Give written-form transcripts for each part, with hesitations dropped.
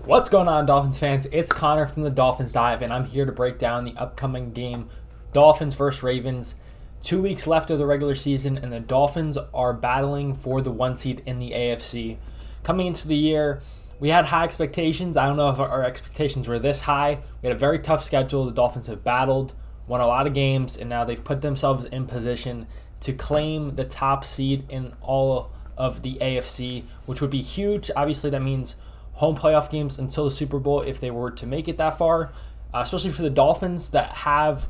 What's going on, Dolphins fans? It's Connor from the Dolphins Dive, and I'm here to break down the upcoming game, Dolphins versus Ravens. 2 weeks left of the regular season, and the Dolphins are battling for the 1 seed in the AFC. Coming into the year, we had high expectations. I don't know if our expectations were this high. We had a very tough schedule. The Dolphins have battled, won a lot of games, and now they've put themselves in position to claim the top seed in all of the AFC, which would be huge. Obviously, that means home playoff games until the Super Bowl if they were to make it that far, especially for the Dolphins that have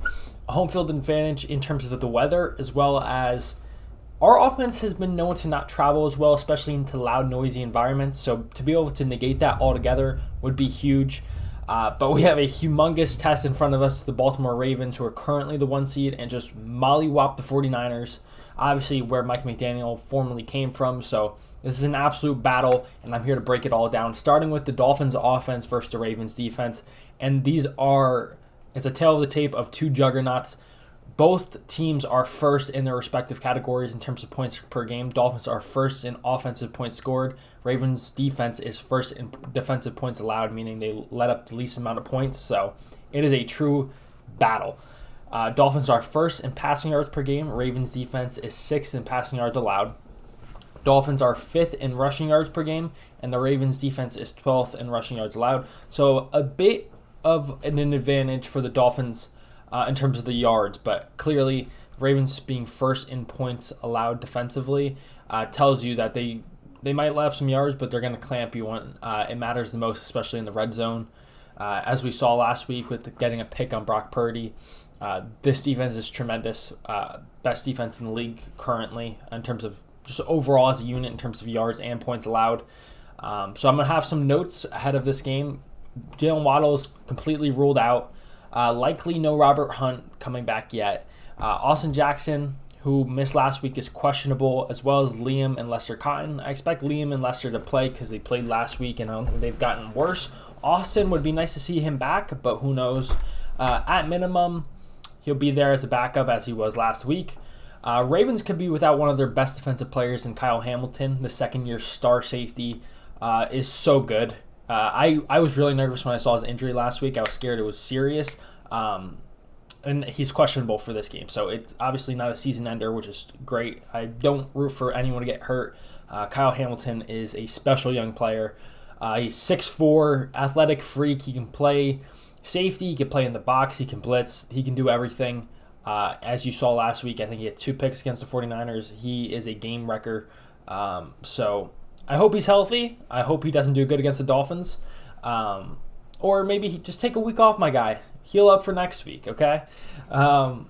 a home field advantage in terms of the weather, as well as our offense has been known to not travel as well, especially into loud, noisy environments. So to be able to negate that altogether would be huge. But we have a humongous test in front of us, the Baltimore Ravens, who are currently the 1 seed, and just mollywop the 49ers, obviously where Mike McDaniel formerly came from. So this is an absolute battle, and I'm here to break it all down, starting with the Dolphins offense versus the Ravens defense. And it's a tale of the tape of two juggernauts. Both teams are first in their respective categories in terms of points per game. Dolphins are first in offensive points scored. Ravens defense is first in defensive points allowed, meaning they let up the least amount of points. So it is a true battle. Dolphins are first in passing yards per game. Ravens defense is sixth in passing yards allowed. Dolphins are fifth in rushing yards per game, and the Ravens defense is 12th in rushing yards allowed. So a bit of an advantage for the Dolphins in terms of the yards, but clearly the Ravens being first in points allowed defensively tells you that they might let up some yards, but they're going to clamp you when it matters the most, especially in the red zone. As we saw last week with getting a pick on Brock Purdy, this defense is tremendous. Best defense in the league currently in terms of just overall as a unit in terms of yards and points allowed. So I'm going to have some notes ahead of this game. Jalen Waddle is completely ruled out. Likely no Robert Hunt coming back yet. Austin Jackson, who missed last week, is questionable, as well as Liam and Lester Cotton. I expect Liam and Lester to play because they played last week and I don't think they've gotten worse. Austin would be nice to see him back, but who knows. At minimum, he'll be there as a backup as he was last week. Ravens could be without one of their best defensive players in Kyle Hamilton. The second-year star safety is so good. I was really nervous when I saw his injury last week. I was scared it was serious. And he's questionable for this game. So it's obviously not a season ender, which is great. I don't root for anyone to get hurt. Kyle Hamilton is a special young player. He's 6'4", athletic freak. He can play safety. He can play in the box. He can blitz. He can do everything. As you saw last week, I think he had 2 picks against the 49ers. He is a game wrecker. So I hope he's healthy. I hope he doesn't do good against the Dolphins. Or maybe just take a week off, my guy. Heal up for next week, okay? And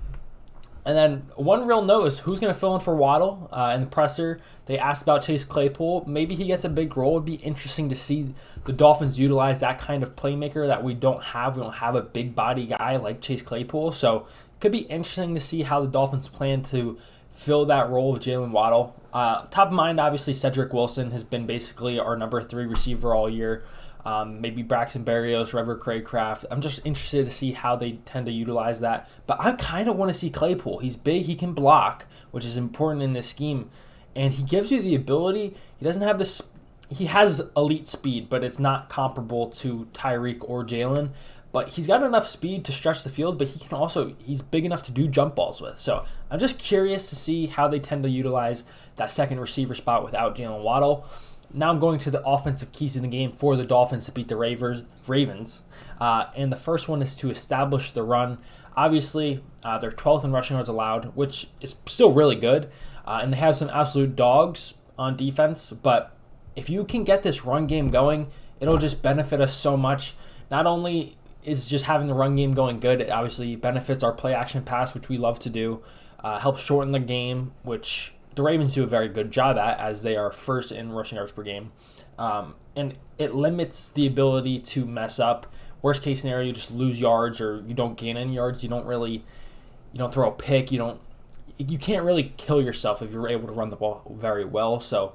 then one real note is who's going to fill in for Waddle in the presser. They asked about Chase Claypool. Maybe he gets a big role. It would be interesting to see the Dolphins utilize that kind of playmaker that we don't have. We don't have a big body guy like Chase Claypool. So it could be interesting to see how the Dolphins plan to fill that role of Jalen Waddle. Top of mind, obviously, Cedric Wilson has been basically our number 3 receiver all year. Maybe Braxton Berrios, Trevor Craycraft. I'm just interested to see how they tend to utilize that. But I kind of want to see Claypool. He's big. He can block, which is important in this scheme. And he gives you the ability. He doesn't have this. He has elite speed, but it's not comparable to Tyreek or Jalen. But he's got enough speed to stretch the field, but he's big enough to do jump balls with. So I'm just curious to see how they tend to utilize that second receiver spot without Jalen Waddle. Now I'm going to the offensive keys in the game for the Dolphins to beat the Ravens. And the first one is to establish the run. Obviously, they're 12th in rushing yards allowed, which is still really good. And they have some absolute dogs on defense. But if you can get this run game going, it'll just benefit us so much. Not only is just having the run game going good, it obviously benefits our play action pass, which we love to do. Helps shorten the game, which the Ravens do a very good job at, as they are first in rushing yards per game. And it limits the ability to mess up. Worst case scenario, you just lose yards or you don't gain any yards. You don't throw a pick. You can't really kill yourself if you're able to run the ball very well. So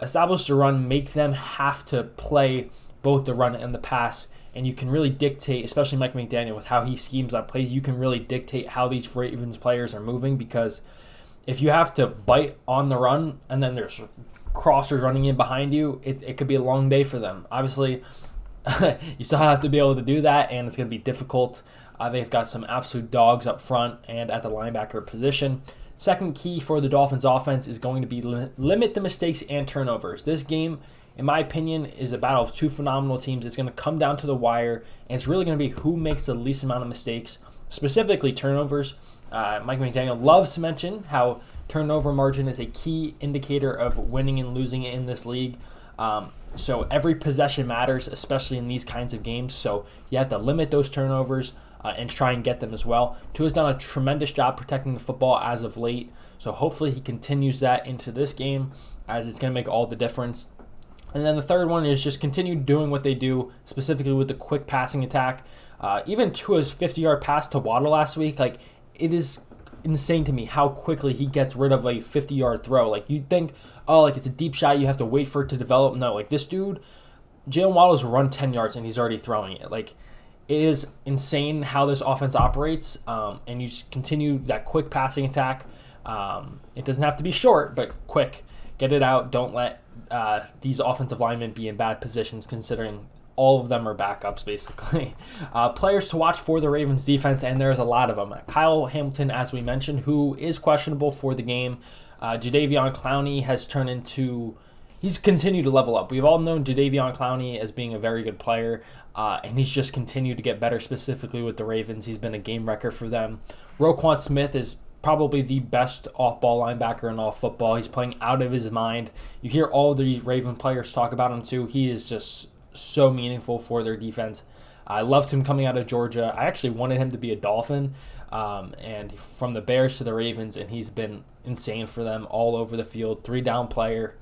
establish the run, make them have to play both the run and the pass, and you can really dictate, especially Mike McDaniel with how he schemes up plays, you can really dictate how these Ravens players are moving, because if you have to bite on the run and then there's crossers running in behind you, it could be a long day for them. Obviously, You still have to be able to do that, and it's going to be difficult. They've got some absolute dogs up front and at the linebacker position. Second key for the Dolphins offense is going to be limit the mistakes and turnovers. This game, in my opinion, is a battle of two phenomenal teams. It's going to come down to the wire, and it's really going to be who makes the least amount of mistakes, specifically turnovers. Mike McDaniel loves to mention how turnover margin is a key indicator of winning and losing in this league. So every possession matters, especially in these kinds of games. So you have to limit those turnovers and try and get them as well. Tua's done a tremendous job protecting the football as of late. So hopefully he continues that into this game, as it's going to make all the difference. And then the third one is just continue doing what they do, specifically with the quick passing attack. Even Tua's 50-yard pass to Waddle last week, like, it is insane to me how quickly he gets rid of a 50-yard throw. Like, you'd think, oh, like, it's a deep shot, you have to wait for it to develop. No, like, this dude, Jalen Waddle's run 10 yards and he's already throwing it. Like, it is insane how this offense operates, and you just continue that quick passing attack. It doesn't have to be short, but quick. Get it out. Don't let these offensive linemen be in bad positions, considering all of them are backups, basically. Players to watch for the Ravens defense, and there's a lot of them. Kyle Hamilton, as we mentioned, who is questionable for the game. Jadeveon Clowney has turned into... He's continued to level up. We've all known Jadeveon Clowney as being a very good player, and he's just continued to get better, specifically with the Ravens. He's been a game wrecker for them. Roquan Smith is probably the best off-ball linebacker in all football. He's playing out of his mind. You hear all the Raven players talk about him too. He is just so meaningful for their defense. I loved him coming out of Georgia. I actually wanted him to be a Dolphin, and from the Bears to the Ravens, and he's been insane for them all over the field. 3-down player,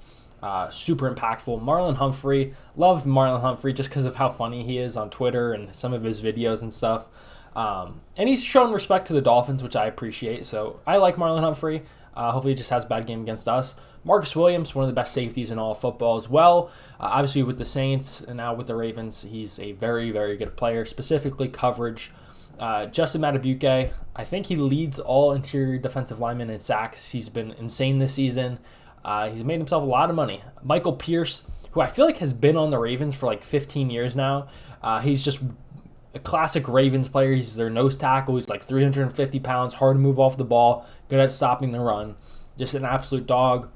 super impactful. Marlon Humphrey, love Marlon Humphrey just because of how funny he is on Twitter and some of his videos and stuff. And he's shown respect to the Dolphins, which I appreciate. So I like Marlon Humphrey. Hopefully he just has a bad game against us. Marcus Williams, one of the best safeties in all of football as well. Obviously with the Saints and now with the Ravens, he's a very, very good player, specifically coverage. Justin Matabuke, I think he leads all interior defensive linemen in sacks. He's been insane this season. He's made himself a lot of money. Michael Pierce, who I feel like has been on the Ravens for like 15 years now. He's just a classic Ravens player. He's their nose tackle. He's like 350 pounds, hard to move off the ball, good at stopping the run. Just an absolute dog.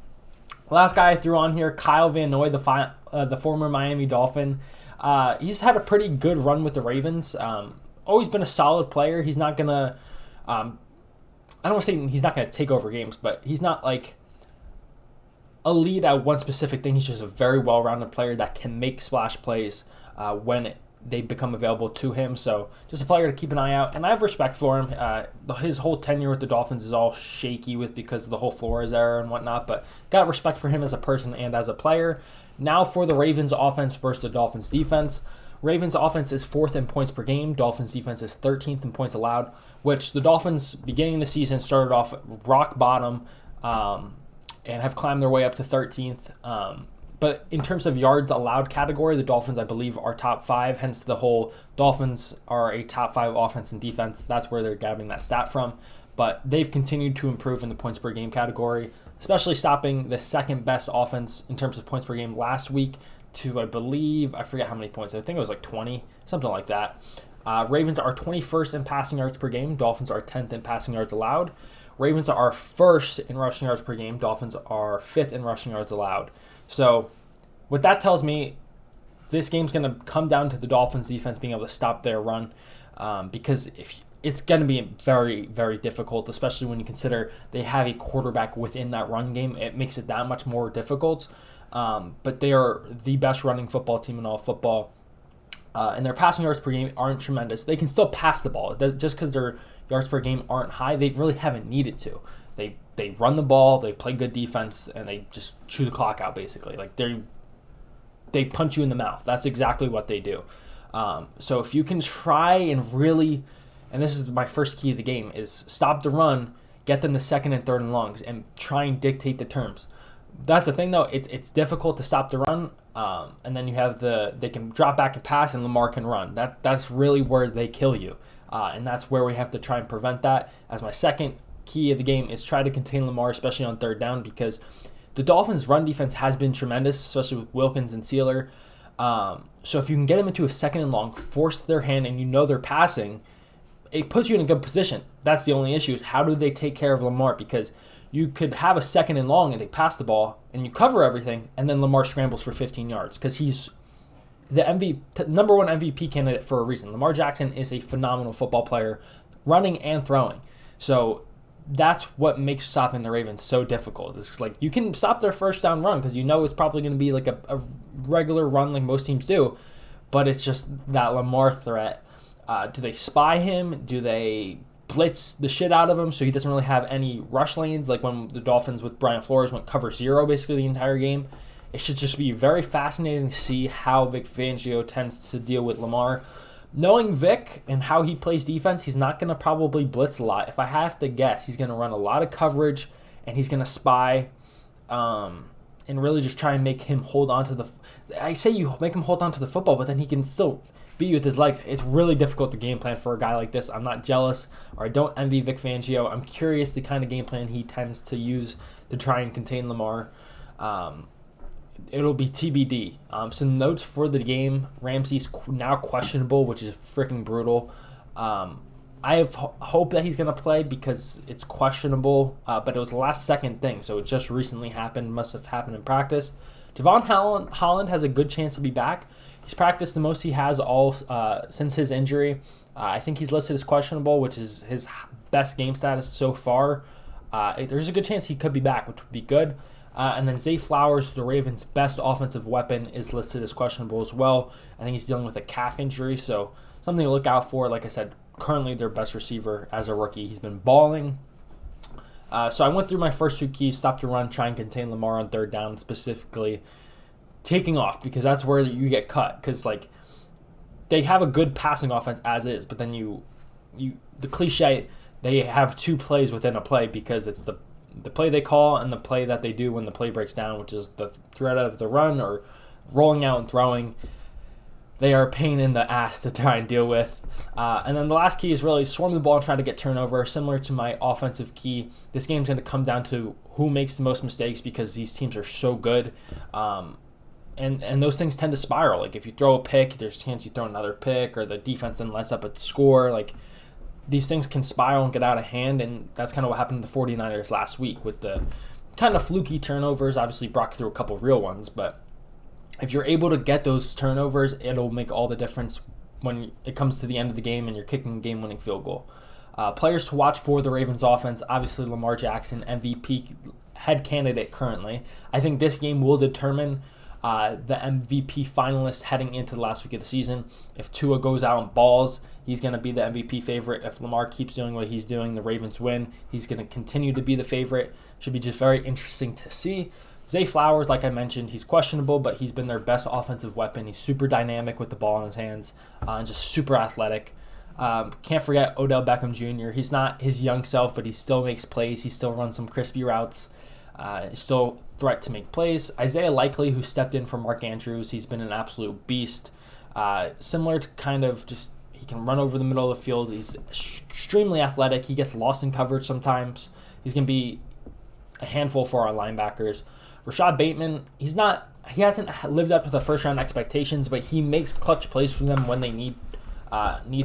Last guy I threw on here, Kyle Van Noy, the former Miami Dolphin. He's had a pretty good run with the Ravens. Always been a solid player. He's not going to... I don't want to say he's not going to take over games, but he's not like a lead at one specific thing. He's just a very well-rounded player that can make splash plays when they become available to him. So just a player to keep an eye out. And I have respect for him. His whole tenure with the Dolphins is all shaky because of the whole Flores era and whatnot, but got respect for him as a person and as a player. Now for the Ravens offense versus the Dolphins defense. Ravens offense is 4th in points per game. Dolphins defense is 13th in points allowed, which the Dolphins beginning of the season started off rock bottom and have climbed their way up to 13th. But in terms of yards allowed category, the Dolphins, I believe, are top 5. Hence the whole Dolphins are a top 5 offense and defense. That's where they're getting that stat from. But they've continued to improve in the points per game category, especially stopping the second best offense in terms of points per game last week to, I believe, I forget how many points. I think it was like 20, something like that. Ravens are 21st in passing yards per game. Dolphins are 10th in passing yards allowed. Ravens are 1st in rushing yards per game. Dolphins are 5th in rushing yards allowed. So what that tells me, this game's going to come down to the Dolphins defense being able to stop their run, because if it's going to be very, very difficult, especially when you consider they have a quarterback within that run game. It makes it that much more difficult. But they are the best running football team in all football. And their passing yards per game aren't tremendous. They can still pass the ball. Just because their yards per game aren't high, they really haven't needed to. They run the ball, they play good defense, and they just chew the clock out, basically. Like, they punch you in the mouth. That's exactly what they do. So if you can try and really, and this is my first key of the game, is stop the run, get them to 2nd and 3rd and longs, and try and dictate the terms. That's the thing, though. It's difficult to stop the run, and then you have they can drop back and pass, and Lamar can run. That's really where they kill you, and that's where we have to try and prevent that. As my second key of the game is try to contain Lamar, especially on 3rd down, because the Dolphins' run defense has been tremendous, especially with Wilkins and Sealer. So if you can get them into a second and long, force their hand, and you know they're passing, it puts you in a good position. That's the only issue, is how do they take care of Lamar? Because you could have a second and long and they pass the ball and you cover everything, and then Lamar scrambles for 15 yards because he's the number one MVP candidate for a reason. Lamar Jackson is a phenomenal football player, running and throwing. So that's what makes stopping the Ravens so difficult. It's like you can stop their first down run because you know it's probably going to be like a regular run like most teams do, but it's just that Lamar threat. Do they spy him? Do they blitz the shit out of him so he doesn't really have any rush lanes, like when the Dolphins with Brian Flores went cover 0 basically the entire game? It should just be very fascinating to see how Vic Fangio tends to deal with Lamar. Knowing Vic and how he plays defense, he's not going to probably blitz a lot. If I have to guess, he's going to run a lot of coverage, and he's going to spy and really just try and make him hold on to the... I say you make him hold on to the football, but then he can still beat you with his legs. It's really difficult to game plan for a guy like this. I'm not jealous, or I don't envy Vic Fangio. I'm curious the kind of game plan he tends to use to try and contain Lamar. It'll be TBD. Some notes for the game. Ramsey's now questionable, which is freaking brutal. I have hope that he's going to play because it's questionable, but it was a last-second thing, so it just recently happened. Must have happened in practice. Javon Holland has a good chance to be back. He's practiced the most he has all since his injury. I think he's listed as questionable, which is his best game status so far. There's a good chance he could be back, which would be good. And then Zay Flowers, the Ravens' best offensive weapon, is listed as questionable as well. I think he's dealing with a calf injury, so something to look out for. Like I said, currently their best receiver as a rookie. He's been balling. So I went through my first two keys: stop the run, try and contain Lamar on third down, specifically taking off, because that's where you get cut. Because like they have a good passing offense as is, but then the cliche, they have two plays within a play, because it's the play they call and the play that they do when the play breaks down, which is the threat of the run or rolling out and throwing. They are a pain in the ass to try and deal with. And then the last key is really swarm the ball and try to get turnover. Similar to my offensive key, this game's going to come down to who makes the most mistakes, because these teams are so good. And those things tend to spiral. Like if you throw a pick, there's a chance you throw another pick, or the defense then lets up a score. Like these things can spiral and get out of hand, and that's kind of what happened to the 49ers last week with the kind of fluky turnovers. Obviously, Brock threw a couple of real ones, but if you're able to get those turnovers, it'll make all the difference when it comes to the end of the game and you're kicking a game-winning field goal. Players to watch for the Ravens offense, obviously Lamar Jackson, MVP head candidate currently. I think this game will determine the MVP finalist heading into the last week of the season. If Tua goes out and balls, he's going to be the MVP favorite. If Lamar keeps doing what he's doing, the Ravens win. He's going to continue to be the favorite. Should be just very interesting to see. Zay Flowers, like I mentioned, he's questionable, but he's been their best offensive weapon. He's super dynamic with the ball in his hands and just super athletic. Can't forget Odell Beckham Jr. He's not his young self, but he still makes plays. He still runs some crispy routes. Still threat to make plays. Isaiah Likely, who stepped in for Mark Andrews, he's been an absolute beast. Similar to kind of just, he can run over the middle of the field. He's extremely athletic. He gets lost in coverage sometimes. He's going to be a handful for our linebackers. Rashad Bateman, he hasn't lived up to the first round expectations, but he makes clutch plays for them when they need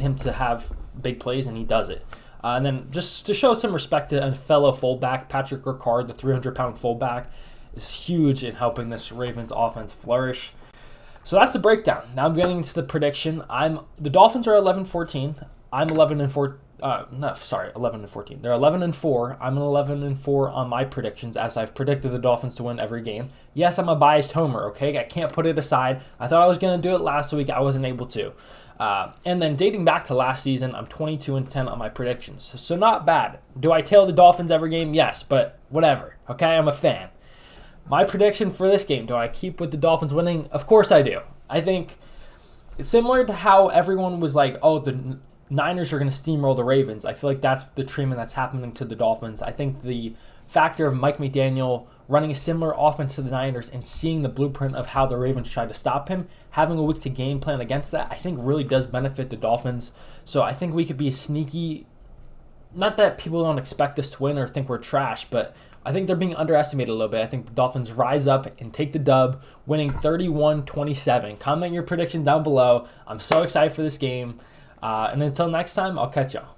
him to have big plays, and he does it. And then just to show some respect to a fellow fullback, Patrick Ricard, the 300-pound fullback, is huge in helping this Ravens offense flourish. So that's the breakdown. Now I'm getting into the prediction. The Dolphins are 11-14. I'm 11-4. 11-14. They're 11-4. I'm 11-4 on my predictions, as I've predicted the Dolphins to win every game. Yes, I'm a biased homer, okay? I can't put it aside. I thought I was going to do it last week. I wasn't able to. And then dating back to last season, I'm 22-10 on my predictions. So not bad. Do I tail the Dolphins every game? Yes, but whatever, okay? I'm a fan. My prediction for this game, do I keep with the Dolphins winning? Of course I do. I think it's similar to how everyone was like, oh, the Niners are going to steamroll the Ravens. I feel like that's the treatment that's happening to the Dolphins. I think the factor of Mike McDaniel running a similar offense to the Niners and seeing the blueprint of how the Ravens tried to stop him, having a week to game plan against that, I think really does benefit the Dolphins. So I think we could be a sneaky, not that people don't expect us to win or think we're trash, but I think they're being underestimated a little bit. I think the Dolphins rise up and take the dub, winning 31-27. Comment your prediction down below. I'm so excited for this game. And until next time, I'll catch y'all.